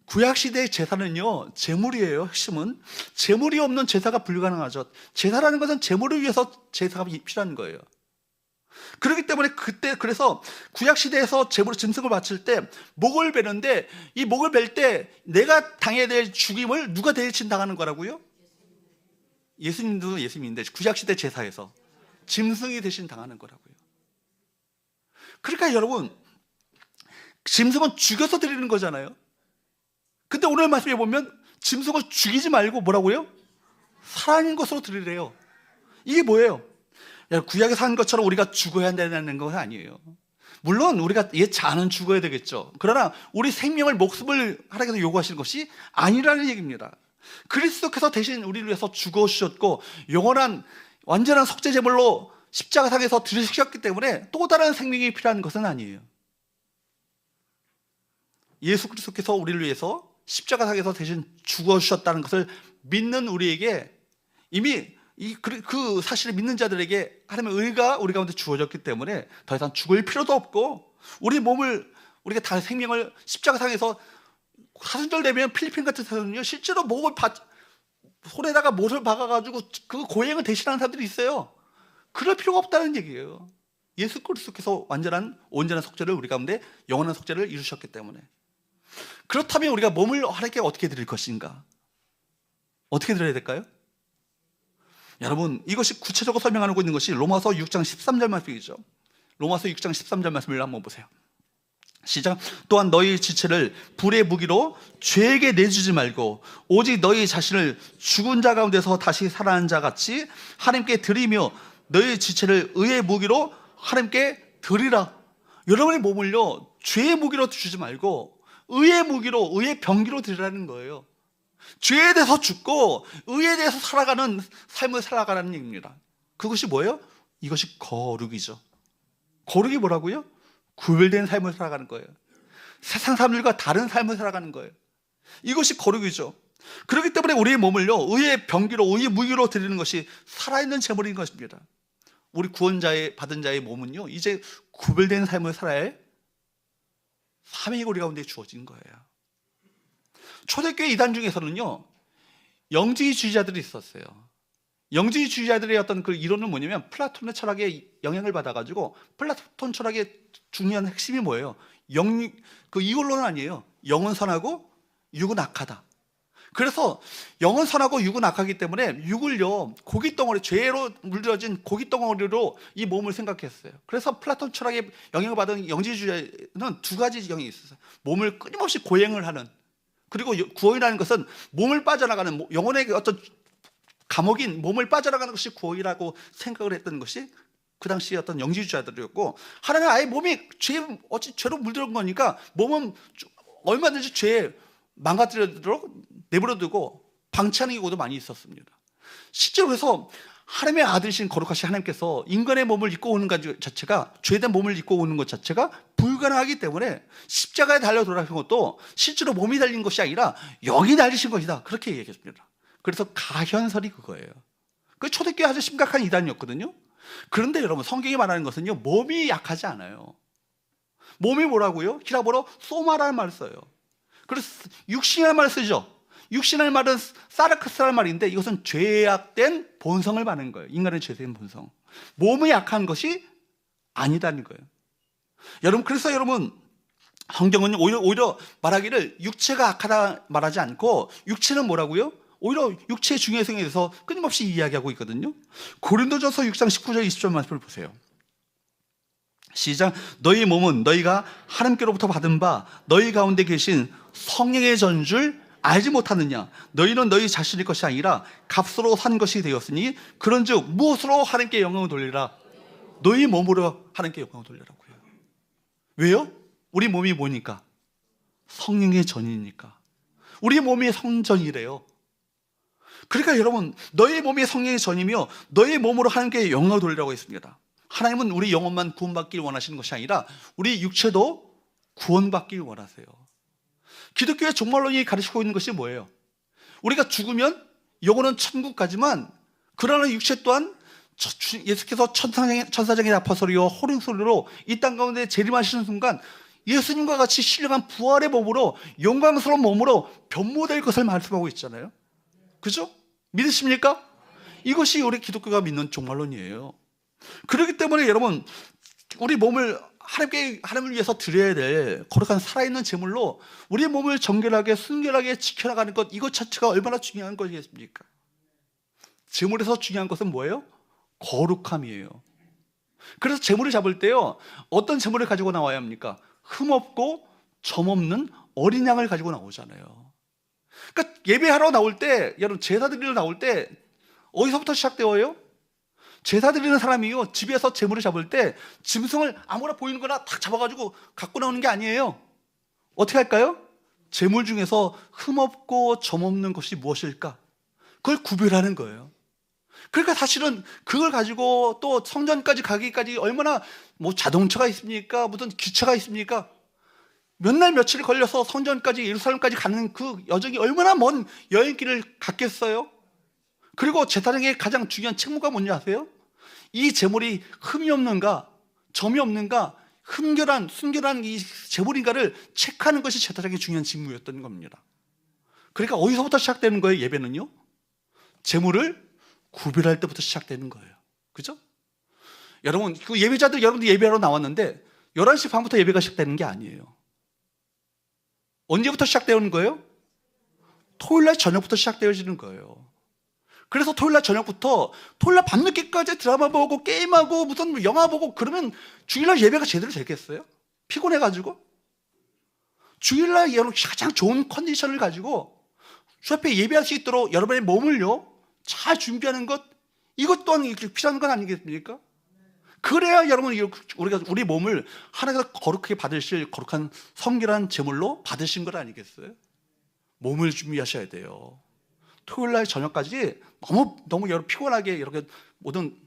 Speaker 1: 구약시대의 제사는요, 제물이에요. 핵심은 제물이 없는 제사가 불가능하죠. 제사라는 것은 제물을 위해서 제사가 필요한 거예요. 그렇기 때문에 그래서 구약시대에서 제물로 짐승을 바칠 때 목을 베는데, 이 목을 벨 때 내가 당해야 될 죽임을 누가 대신 당하는 거라고요? 예수님도 예수님인데 구약시대 제사에서 짐승이 대신 당하는 거라고요. 그러니까 여러분, 짐승은 죽여서 드리는 거잖아요. 근데 오늘 말씀에 보면 짐승을 죽이지 말고 뭐라고요? 살아있는 것으로 드리래요. 이게 뭐예요? 구약에서 한 것처럼 우리가 죽어야 한다는 건 아니에요. 물론 우리가 옛 자는 죽어야 되겠죠. 그러나 우리 생명을, 목숨을 하나님께서 요구하시는 것이 아니라는 얘기입니다. 그리스도께서 대신 우리를 위해서 죽어주셨고 영원한 완전한 속죄 제물로 십자가상에서 들으셨기 때문에 또 다른 생명이 필요한 것은 아니에요. 예수 그리스도께서 우리를 위해서 십자가상에서 대신 죽어주셨다는 것을 믿는 우리에게, 이미 그 사실을 믿는 자들에게 하나님의 의가 우리 가운데 주어졌기 때문에 더 이상 죽을 필요도 없고, 우리 몸을, 우리가 다 생명을 십자가상에서, 사순절 되면 필리핀 같은 데서는요, 실제로 손에다가 못을 박아가지고 그 고행을 대신하는 사람들이 있어요. 그럴 필요가 없다는 얘기예요. 예수 그리스도께서 온전한 속죄를 우리 가운데, 영원한 속죄를 이루셨기 때문에. 그렇다면 우리가 몸을 하나님께 어떻게 드릴 것인가? 어떻게 드려야 될까요? 여러분, 이것이 구체적으로 설명하고 있는 것이 로마서 6장 13절 말씀이죠. 로마서 6장 13절 말씀을 한번 보세요. 시작. 또한 너희 지체를 불의 무기로 죄에게 내주지 말고 오직 너희 자신을 죽은 자 가운데서 다시 살아난 자 같이 하나님께 드리며 너희 지체를 의의 무기로 하나님께 드리라. 여러분의 몸을요, 죄의 무기로 주지 말고 의의 무기로, 의의 병기로 드리라는 거예요. 죄에 대해서 죽고 의에 대해서 살아가는 삶을 살아가라는 얘기입니다. 그것이 뭐예요? 이것이 거룩이죠. 거룩이 뭐라고요? 구별된 삶을 살아가는 거예요. 세상 사람들과 다른 삶을 살아가는 거예요. 이것이 거룩이죠. 그렇기 때문에 우리의 몸을요, 의의 병기로, 의의 무기로 드리는 것이 살아있는 제물인 것입니다. 우리 받은 자의 몸은요, 이제 구별된 삶을 살아야 할 사명이 우리 가운데 주어진 거예요. 초대교회 이단 중에서는요, 영지주의자들이 있었어요. 영지주의자들의 어떤 그 이론은 뭐냐면, 플라톤의 철학에 영향을 받아가지고, 플라톤 철학의 중요한 핵심이 뭐예요? 그 이론은 아니에요. 영은 선하고 육은 악하다. 그래서 영은 선하고 육은 악하기 때문에 육을요, 고깃덩어리, 죄로 물들어진 고깃덩어리로 이 몸을 생각했어요. 그래서 플라톤 철학의 영향을 받은 영지주의는 두 가지 영역이 있었어요. 몸을 끊임없이 고행을 하는, 그리고 구원이라는 것은 몸을 빠져나가는, 영혼의 어떤 감옥인 몸을 빠져나가는 것이 구원이라고 생각을 했던 것이 그 당시의 어떤 영지주의자들이었고, 하나는 아예 몸이 죄로 물들은 거니까 몸은 얼마든지 죄에 망가뜨리도록 내버려두고 방치하는 경우도 많이 있었습니다. 실제로 그래서 하나님의 아들이신 거룩하신 하나님께서 인간의 몸을 입고 오는 것 자체가, 죄된 몸을 입고 오는 것 자체가 불가능하기 때문에 십자가에 달려 돌아가신 것도 실제로 몸이 달린 것이 아니라 영이 달리신 것이다, 그렇게 얘기했습니다. 그래서 가현설이 그거예요. 그 초대교회 아주 심각한 이단이었거든요. 그런데 여러분, 성경이 말하는 것은요, 몸이 약하지 않아요. 몸이 뭐라고요? 히라보로 소마라는 말을 써요. 그래서 육신이라는 말을 쓰죠. 육신이라는 말은 사르크스라는 말인데, 이것은 죄악된 본성을 말하는 거예요. 인간의 죄된 본성. 몸이 약한 것이 아니다는 거예요. 여러분, 그래서 여러분, 성경은 오히려 말하기를 육체가 악하다 말하지 않고, 육체는 뭐라고요? 오히려 육체의 중요성에 대해서 끊임없이 이야기하고 있거든요. 고린도전서 6장 19절 20절 말씀을 보세요. 시작. 너희 몸은 너희가 하나님께로부터 받은 바 너희 가운데 계신 성령의 전 줄 알지 못하느냐? 너희는 너희 자신의 것이 아니라 값으로 산 것이 되었으니 그런즉 무엇으로 하나님께 영광을 돌리라? 너희 몸으로 하나님께 영광을 돌리라고요. 왜요? 우리 몸이 뭐니까? 성령의 전이니까. 우리 몸이 성전이래요. 그러니까 여러분, 너희 몸이 성령의 전이며 너희 몸으로 하나님께 영광을 돌리라고 했습니다. 하나님은 우리 영혼만 구원받길 원하시는 것이 아니라 우리 육체도 구원받길 원하세요. 기독교의 종말론이 가르치고 있는 것이 뭐예요? 우리가 죽으면 영혼은 천국 가지만, 그러나 육체 또한 예수께서 천사장의 나팔소리와 호령소리로 이 땅 가운데 재림하시는 순간 예수님과 같이 신령한 부활의 몸으로, 영광스러운 몸으로 변모될 것을 말씀하고 있잖아요. 그죠? 믿으십니까? 이것이 우리 기독교가 믿는 종말론이에요. 그렇기 때문에 여러분, 우리 몸을 하나님을 위해서 드려야 될 거룩한 살아있는 제물로 우리 몸을 정결하게 순결하게 지켜나가는 것, 이것 자체가 얼마나 중요한 것이겠습니까? 제물에서 중요한 것은 뭐예요? 거룩함이에요. 그래서 제물을 잡을 때요, 어떤 제물을 가지고 나와야 합니까? 흠없고 점없는 어린 양을 가지고 나오잖아요. 그러니까 예배하러 나올 때, 여러분, 제사 드리러 나올 때 어디서부터 시작되어요? 제사 드리는 사람이요, 집에서 제물을 잡을 때 짐승을 아무나 보이는 거나 탁 잡아가지고 갖고 나오는 게 아니에요. 어떻게 할까요? 제물 중에서 흠없고 점없는 것이 무엇일까? 그걸 구별하는 거예요. 그러니까 사실은 그걸 가지고 또 성전까지 가기까지 얼마나, 뭐 자동차가 있습니까? 무슨 기차가 있습니까? 몇 날 며칠 걸려서 성전까지, 예루살렘까지 가는 그 여정이 얼마나 먼 여행길을 갔겠어요? 그리고 제사장의 가장 중요한 책무가 뭔지 아세요? 이 제물이 흠이 없는가, 점이 없는가, 순결한 이 제물인가를 체크하는 것이 제사장의 중요한 직무였던 겁니다. 그러니까 어디서부터 시작되는 거예요, 예배는요? 제물을 구별할 때부터 시작되는 거예요. 그죠? 여러분, 그 여러분들 예배하러 나왔는데 11시 반부터 예배가 시작되는 게 아니에요. 언제부터 시작되는 거예요? 토요일날 저녁부터 시작되어지는 거예요. 그래서 토요일날 저녁부터 토요일날 밤늦게까지 드라마 보고 게임하고 무슨 영화 보고 그러면 주일날 예배가 제대로 되겠어요? 피곤해가지고. 주일날 여러분 가장 좋은 컨디션을 가지고 주 앞에 예배할 수 있도록 여러분의 몸을요 잘 준비하는 것, 이것 또한 필요한 건 아니겠습니까? 그래야 여러분, 우리가 우리 몸을 하나님께서 거룩하게 받으실 거룩한 성결한 제물로 받으신 것 아니겠어요? 몸을 준비하셔야 돼요. 토요일날 저녁까지 너무 피곤하게 이렇게 모든,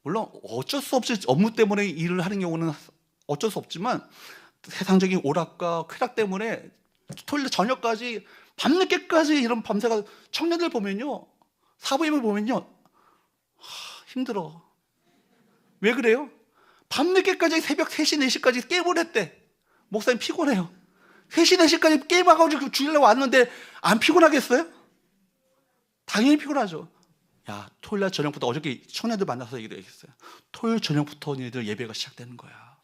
Speaker 1: 물론 어쩔 수 없이 업무 때문에 일을 하는 경우는 어쩔 수 없지만, 세상적인 오락과 쾌락 때문에 토요일 저녁까지 밤늦게까지 이런 밤새가, 청년들 보면요, 사부임을 보면요, 힘들어. 왜 그래요? 밤늦게까지 새벽 3시, 4시까지 게임을 했대. 목사님 피곤해요. 3시, 4시까지 게임하고 주일날 왔는데 안 피곤하겠어요? 당연히 피곤하죠. 야, 토요일날 저녁부터, 어저께 청년들 만나서 얘기했어요. 토요일 저녁부터 너희들 예배가 시작되는 거야.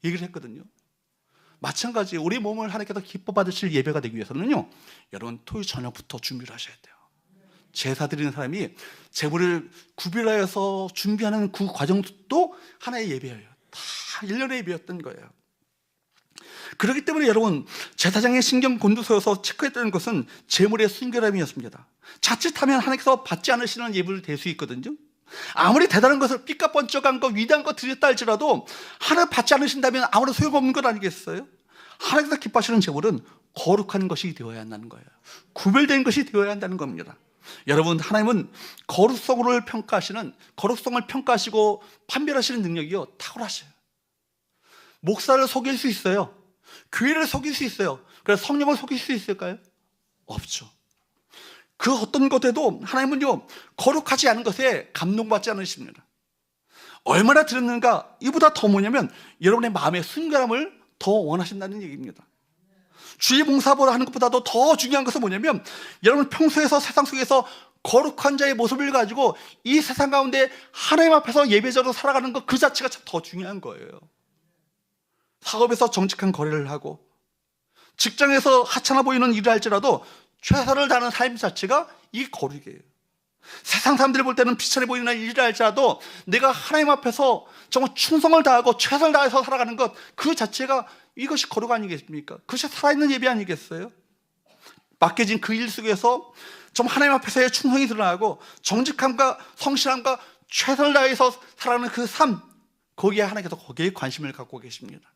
Speaker 1: 얘기를 했거든요.
Speaker 2: 마찬가지 우리 몸을 하나님께서 기뻐 받으실 예배가 되기 위해서는요, 여러분 토요일 저녁부터 준비를 하셔야 돼요. 제사 드리는 사람이 제물을 구별하여서 준비하는 그 과정도 하나의 예배예요. 다 1년의 예배였던 거예요. 그렇기 때문에 여러분, 제사장의 신경 곤두서서 체크했다는 것은 제물의 순결함이었습니다. 자칫하면 하나님께서 받지 않으시는 예물이 될 수 있거든요. 아무리 대단한 것을 삐까뻔쩍한 거, 위대한 거 드렸다 할지라도 하나님 받지 않으신다면 아무런 소용없는 것 아니겠어요? 하나님께서 기뻐하시는 제물은 거룩한 것이 되어야 한다는 거예요. 구별된 것이 되어야 한다는 겁니다. 여러분, 하나님은 거룩성을 평가하시고 판별하시는 능력이요, 탁월하셔요. 목사를 속일 수 있어요. 교회를 속일 수 있어요. 그래서 성령을 속일 수 있을까요? 없죠. 그 어떤 것에도 하나님은요, 거룩하지 않은 것에 감동받지 않으십니다. 얼마나 들었는가, 이보다 더 뭐냐면 여러분의 마음의 순결함을 더 원하신다는 얘기입니다. 주의 봉사보다 하는 것보다도 더 중요한 것은 뭐냐면, 여러분 평소에서 세상 속에서 거룩한 자의 모습을 가지고 이 세상 가운데 하나님 앞에서 예배자로 살아가는 것 그 자체가 참 더 중요한 거예요. 사업에서 정직한 거래를 하고, 직장에서 하찮아 보이는 일을 할지라도 최선을 다하는 삶 자체가 이 거룩이에요. 세상 사람들이 볼 때는 비천해 보이는 일을 할지라도 내가 하나님 앞에서 정말 충성을 다하고 최선을 다해서 살아가는 것 그 자체가, 이것이 거룩 아니겠습니까? 그것이 살아있는 예배 아니겠어요? 맡겨진 그 일 속에서 정말 하나님 앞에서의 충성이 드러나고 정직함과 성실함과 최선을 다해서 살아가는 그 삶, 거기에 관심을 갖고 계십니다.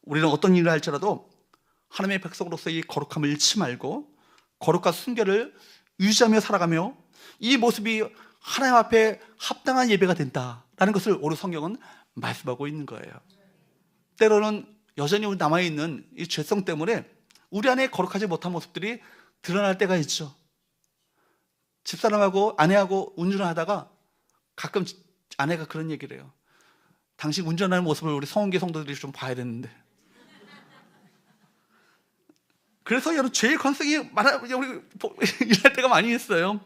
Speaker 2: 우리는 어떤 일을 할지라도 하나님의 백성으로서 이 거룩함을 잃지 말고 거룩과 순결을 유지하며 살아가며 이 모습이 하나님 앞에 합당한 예배가 된다라는 것을 오늘 성경은 말씀하고 있는 거예요. 때로는 여전히 남아있는 이 죄성 때문에 우리 안에 거룩하지 못한 모습들이 드러날 때가 있죠. 집사람하고 아내하고 운전을 하다가 가끔 아내가 그런 얘기를 해요. 당신 운전하는 모습을 우리 성원계 성도들이 좀 봐야 되는데. 그래서 여러분, 죄의 관성이 우리 일할 때가 많이 있어요.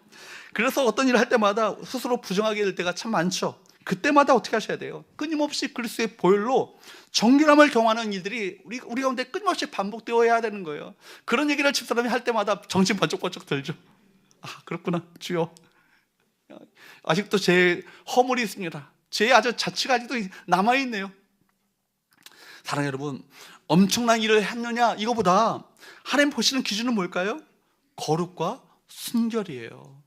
Speaker 2: 그래서 어떤 일을 할 때마다 스스로 부정하게 될 때가 참 많죠. 그때마다 어떻게 하셔야 돼요? 끊임없이 그리스도의 보혈로 정결함을 경험하는 일들이 우리 가운데 끊임없이 반복되어야 되는 거예요. 그런 얘기를 집사람이 할 때마다 정신 번쩍번쩍 들죠. 아, 그렇구나, 주여. 아직도 제 허물이 있습니다. 제 아주 자취가 아직도 남아있네요. 사랑하는 여러분, 엄청난 일을 했느냐 이거보다 하나님 보시는 기준은 뭘까요? 거룩과 순결이에요.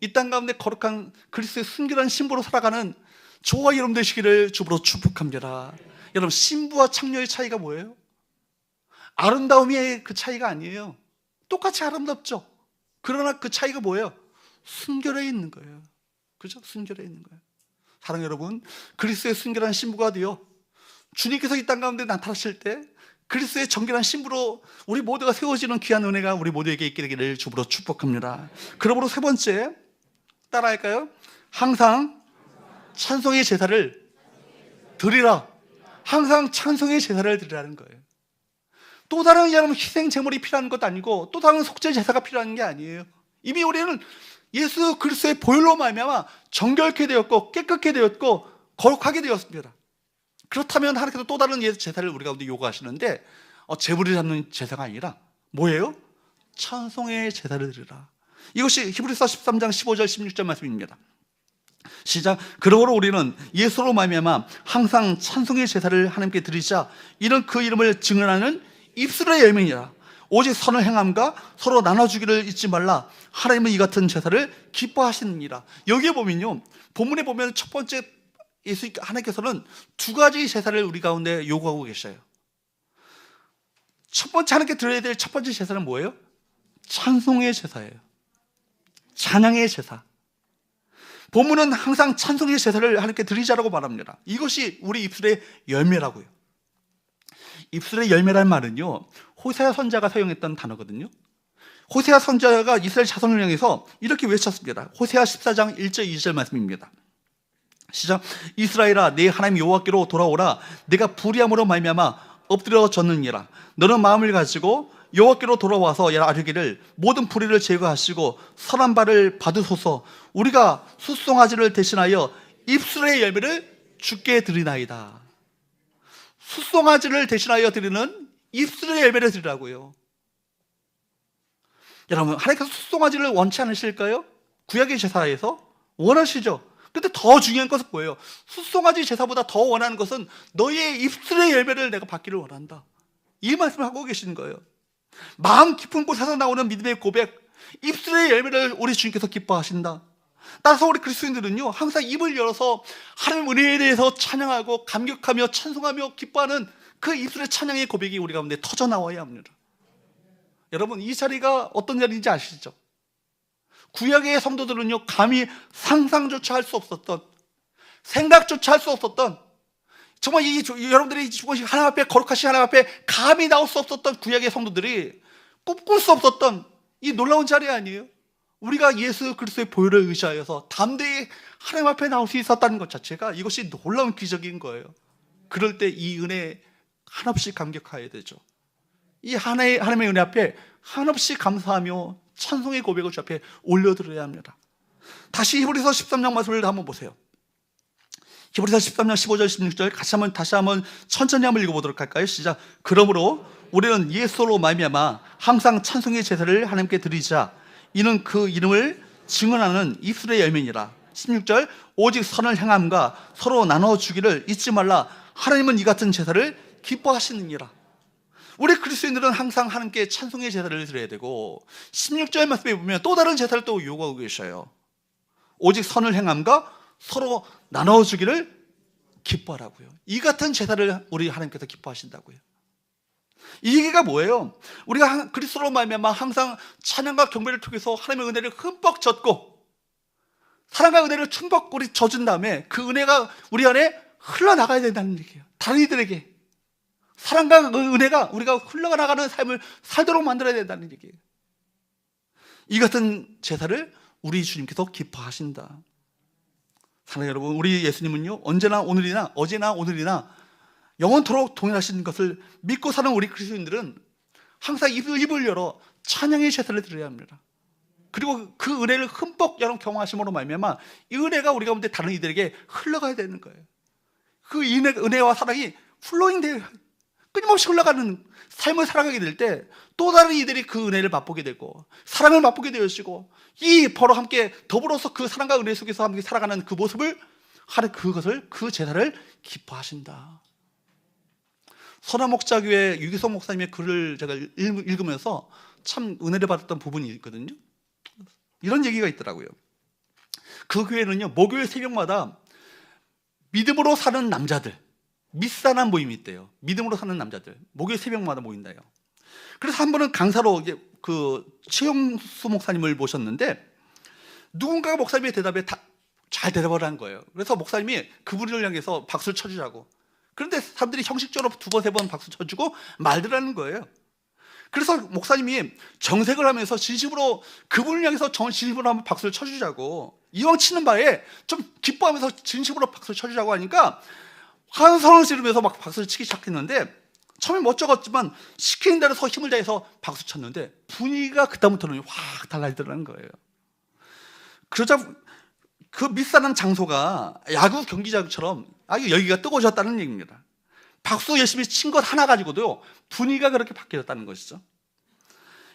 Speaker 2: 이 땅 가운데 거룩한 그리스도의 순결한 신부로 살아가는 저와 여러분 되시기를 주부로 축복합니다. 여러분, 신부와 창녀의 차이가 뭐예요? 아름다움의 그 차이가 아니에요. 똑같이 아름답죠. 그러나 그 차이가 뭐예요? 순결에 있는 거예요. 그죠? 순결에 있는 거예요. 사랑하는 여러분, 그리스도의 순결한 신부가 되어 주님께서 이 땅 가운데 나타나실 때 그리스도의 정결한 신부로 우리 모두가 세워지는 귀한 은혜가 우리 모두에게 있게 되기를 주부로 축복합니다. 그러므로 세 번째, 따라할까요? 항상 찬송의 제사를 드리라. 항상 찬송의 제사를 드리라는 거예요. 또 다른 여러분 희생 제물이 필요한 것도 아니고 또 다른 속죄 제사가 필요한 게 아니에요. 이미 우리는 예수 그리스도의 보혈로 말미암아 정결케 되었고 깨끗게 되었고 거룩하게 되었습니다. 그렇다면 하나님께서 또 다른 제사를 우리 가운데 요구하시는데, 제물을 잡는 제사가 아니라 뭐예요? 찬송의 제사를 드리라. 이것이 히브리서 13장 15절 16절 말씀입니다. 시작. 그러므로 우리는 예수로 말미암아 항상 찬송의 제사를 하나님께 드리자. 이는 그 이름을 증언하는 입술의 열매니라. 오직 선을 행함과 서로 나눠주기를 잊지 말라. 하나님은 이 같은 제사를 기뻐하시느니라. 여기에 보면요, 본문에 보면 첫 번째 하나님께서는 두 가지 제사를 우리 가운데 요구하고 계셔요. 첫 번째 하나님께 드려야 될 첫 번째 제사는 뭐예요? 찬송의 제사예요. 찬양의 제사. 본문은 항상 찬송의 제사를 하나님께 드리자라고 말합니다. 이것이 우리 입술의 열매라고요. 입술의 열매란 말은요, 호세아 선지자가 사용했던 단어거든요. 호세아 선지자가 이스라엘 자손을 향해서 이렇게 외쳤습니다. 호세아 14장 1절 2절 말씀입니다. 시작. 이스라엘아, 내 하나님 여호와께로 돌아오라. 내가 불의함으로 말미암아 엎드려졌느니라. 너는 마음을 가지고 여호와께로 돌아와서 아뢰기를 모든 불의를 제거하시고 선한 바를 받으소서. 우리가 숫송아지를 대신하여 입술의 열매를 주께 드리나이다. 숫송아지를 대신하여 드리는 입술의 예배를 드리라고요. 여러분, 하나님께서 숫송아지를 원치 않으실까요? 구약의 제사에서 원하시죠. 근데 더 중요한 것은 뭐예요? 숫송아지 제사보다 더 원하는 것은 너희의 입술의 예배를 내가 받기를 원한다. 이 말씀을 하고 계시는 거예요. 마음 깊은 곳에서 나오는 믿음의 고백, 입술의 예배를 우리 주님께서 기뻐하신다. 따라서 우리 그리스도인들은요, 항상 입을 열어서 하나님 은혜에 대해서 찬양하고 감격하며 찬송하며 기뻐하는 그 입술의 찬양의 고백이 우리 가운데 터져 나와야 합니다. 여러분, 이 자리가 어떤 자리인지 아시죠? 구약의 성도들은요, 감히 상상조차 할 수 없었던, 생각조차 할 수 없었던, 정말 여러분들이 하나님 앞에, 거룩하신 하나님 앞에 감히 나올 수 없었던 구약의 성도들이 꿈꿀 수 없었던 이 놀라운 자리 아니에요? 우리가 예수 그리스도의 보혈을 의지하여서 담대히 하나님 앞에 나올 수 있었다는 것 자체가 이것이 놀라운 기적인 거예요. 그럴 때 이 은혜에 한없이 감격해야 되죠. 이 하나님의 은혜 앞에 한없이 감사하며 찬송의 고백을 주 앞에 올려드려야 합니다. 다시 히브리서 13장 말씀을 한번 보세요. 히브리서 13장 15절 16절 다시 한번 천천히 한번 읽어보도록 할까요? 시작. 그러므로 우리는 예수로 말미암아 항상 찬송의 제사를 하나님께 드리자. 이는 그 이름을 증언하는 입술의 열매니라. 16절. 오직 선을 행함과 서로 나눠주기를 잊지 말라. 하나님은 이 같은 제사를 기뻐하시느니라. 우리 그리스도인들은 항상 하나님께 찬송의 제사를 드려야 되고, 16절 말씀에 보면 또 다른 제사를 또 요구하고 계셔요. 오직 선을 행함과 서로 나눠주기를 기뻐하라고요. 이 같은 제사를 우리 하나님께서 기뻐하신다고요. 이 얘기가 뭐예요? 우리가 그리스도로 말미암아 항상 찬양과 경배를 통해서 하나님의 은혜를 흠뻑 젖고 사랑과 은혜를 춤벅 우리 젖은 다음에 그 은혜가 우리 안에 흘러나가야 된다는 얘기예요. 다른 이들에게 사랑과 은혜가 우리가 흘러나가는 삶을 살도록 만들어야 된다는 얘기예요. 이 같은 제사를 우리 주님께서 기뻐하신다. 사랑하는 여러분, 우리 예수님은요, 언제나 오늘이나 어제나 오늘이나 영원토록 동일하신 것을 믿고 사는 우리 그리스도인들은 항상 입을 열어 찬양의 제사를 드려야 합니다. 그리고 그 은혜를 흠뻑 여러분 경험하심으로 말미암아 이 은혜가 우리 가운데 다른 이들에게 흘러가야 되는 거예요. 그 은혜와 사랑이 플로잉되어 끊임없이 흘러가는 삶을 살아가게 될 때 또 다른 이들이 그 은혜를 맛보게 되고 사랑을 맛보게 되어지고 이 바로 함께 더불어서 그 사랑과 은혜 속에서 함께 살아가는 그 모습을 하는 그 제사를 기뻐하신다. 선화목자교회 유기성 목사님의 글을 제가 읽으면서 참 은혜를 받았던 부분이 있거든요. 이런 얘기가 있더라고요. 그 교회는요, 목요일 새벽마다 믿음으로 사는 남자들, 미사난 모임이 있대요. 믿음으로 사는 남자들, 목요일 새벽마다 모인다요. 그래서 한 번은 강사로 그 최영수 목사님을 모셨는데 누군가가 목사님의 대답에 잘 대답을 한 거예요. 그래서 목사님이 그분을 향해서 박수를 쳐주자고. 그런데 사람들이 형식적으로 두 번, 세 번 박수 쳐주고 말들하는 거예요. 그래서 목사님이 정색을 하면서 진심으로 그분을 향해서 진심으로 한번 박수를 쳐주자고, 이왕 치는 바에 좀 기뻐하면서 진심으로 박수를 쳐주자고 하니까 환성을 지르면서 막 박수를 치기 시작했는데, 처음에 멋쩍었지만 시키는 대로 힘을 다해서 박수 쳤는데 분위기가 그다음부터는 확 달라지더라는 거예요. 그러자 그 미사는 장소가 야구 경기장처럼 아주 열기가 뜨거워졌다는 얘기입니다. 박수 열심히 친 것 하나 가지고도요, 분위기가 그렇게 바뀌었다는 것이죠.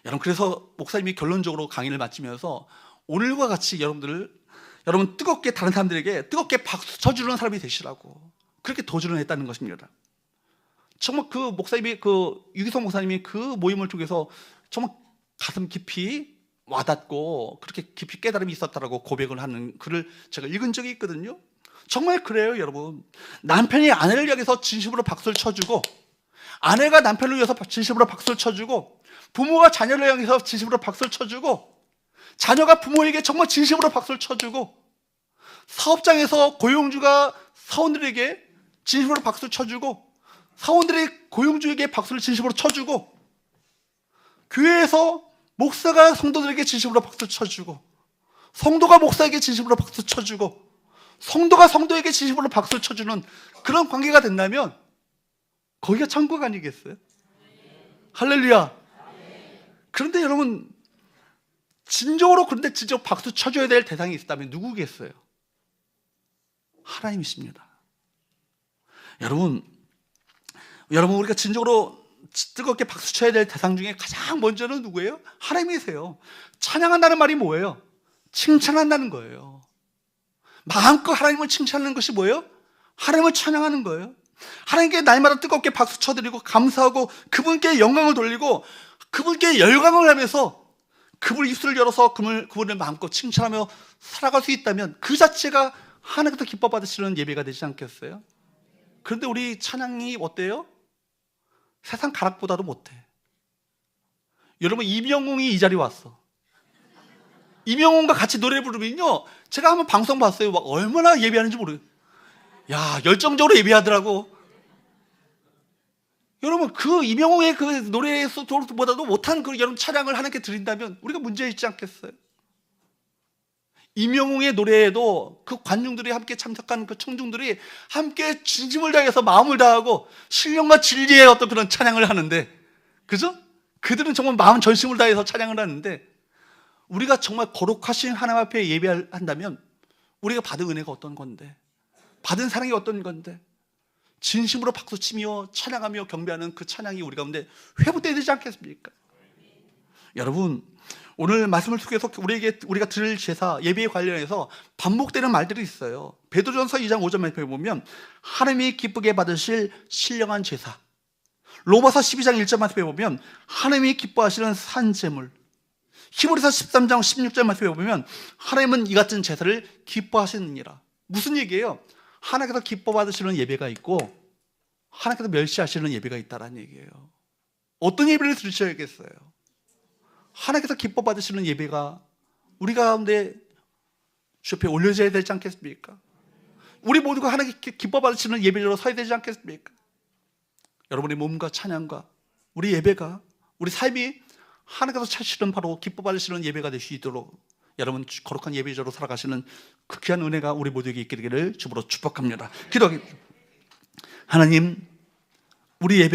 Speaker 2: 여러분, 그래서 목사님이 결론적으로 강의를 마치면서 오늘과 같이 여러분 뜨겁게 다른 사람들에게 뜨겁게 박수 쳐주는 사람이 되시라고 그렇게 도전을 했다는 것입니다. 정말 그 목사님이, 그 유기성 목사님이 그 모임을 통해서 정말 가슴 깊이 와닿고 그렇게 깊이 깨달음이 있었다라고 고백을 하는 글을 제가 읽은 적이 있거든요. 정말 그래요, 여러분. 남편이 아내를 향해서 진심으로 박수를 쳐주고, 아내가 남편을 위해서 진심으로 박수를 쳐주고, 부모가 자녀를 향해서 진심으로 박수를 쳐주고, 자녀가 부모에게 정말 진심으로 박수를 쳐주고, 사업장에서 고용주가 사원들에게 진심으로 박수를 쳐주고, 사원들이 고용주에게 박수를 진심으로 쳐주고, 교회에서 목사가 성도들에게 진심으로 박수를 쳐주고, 성도가 목사에게 진심으로 박수를 쳐주고, 성도가 성도에게 진심으로 박수를 쳐주는 그런 관계가 된다면 거기가 천국 아니겠어요? 할렐루야. 그런데 여러분, 진정으로 박수 쳐줘야 될 대상이 있다면 누구겠어요? 하나님이십니다. 여러분, 여러분, 우리가 진정으로 뜨겁게 박수 쳐야 될 대상 중에 가장 먼저는 누구예요? 하나님이세요. 찬양한다는 말이 뭐예요? 칭찬한다는 거예요. 마음껏 하나님을 칭찬하는 것이 뭐예요? 하나님을 찬양하는 거예요. 하나님께 날마다 뜨겁게 박수 쳐드리고 감사하고 그분께 영광을 돌리고 그분께 열광을 하면서 그분 입술을 열어서 그분을 마음껏 칭찬하며 살아갈 수 있다면 그 자체가 하나님께서 기뻐 받으시는 예배가 되지 않겠어요? 그런데 우리 찬양이 어때요? 세상 가락보다도 못해. 여러분, 이명웅이 이 자리에 왔어. 이명웅과 같이 노래 부르면요, 제가 한번 방송 봤어요. 막 얼마나 예배하는지 모르겠어요. 야, 열정적으로 예배하더라고. 여러분, 그 이명웅의 그 노래보다도 못한 그 여러분 찬양을 하나님께 드린다면 우리가 문제 있지 않겠어요? 이명웅의 노래에도 그 관중들이 함께 참석한 그 청중들이 함께 진심을 다해서 마음을 다하고 신령과 진리의 어떤 그런 찬양을 하는데, 그죠? 그들은 정말 마음 전심을 다해서 찬양을 하는데, 우리가 정말 거룩하신 하나님 앞에 예배한다면 우리가 받은 은혜가 어떤 건데, 받은 사랑이 어떤 건데, 진심으로 박수치며 찬양하며 경배하는 그 찬양이 우리 가운데 회복되어야 되지 않겠습니까? 여러분, 오늘 말씀을 통해서 우리가 드릴 제사, 예배에 관련해서 반복되는 말들이 있어요. 베드로전서 2장 5절 말씀에 보면 하나님이 기쁘게 받으실 신령한 제사, 로마서 12장 1절 말씀에 보면 하나님이 기뻐하시는 산제물, 히브리서 13장 16절 말씀에 보면 하나님은 이 같은 제사를 기뻐하시느니라. 무슨 얘기예요? 하나님께서 기뻐 받으시는 예배가 있고 하나님께서 멸시하시는 예배가 있다라는 얘기예요. 어떤 예배를 드리셔야겠어요? 하나님께서 기뻐 받으시는 예배가 우리 가운데 주 앞에 올려져야 되지 않겠습니까? 우리 모두가 하나님께 기뻐 받으시는 예배로 서야 되지 않겠습니까? 여러분의 몸과 찬양과 우리 예배가, 우리 삶이 하나님께서 찾으시는 바로 기뻐 받으시는 예배가 될 수 있도록 여러분 거룩한 예배자로 살아가시는 그 귀한 은혜가 우리 모두에게 있기를 주부로 축복합니다. 기도하겠습니다. 하나님, 우리 예배